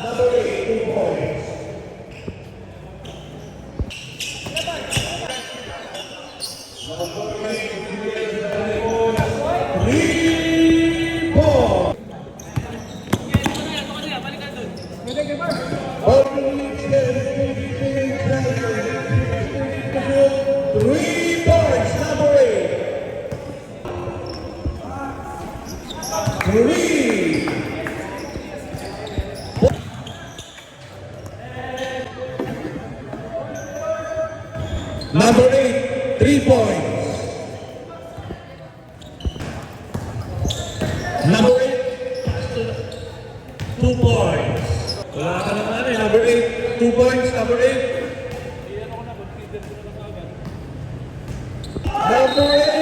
Number 8, 2 points. Number 8, 3 points. Number 8, 2 points. Wala ka naman eh. Number 8, 2 points. Number 8. Number 8.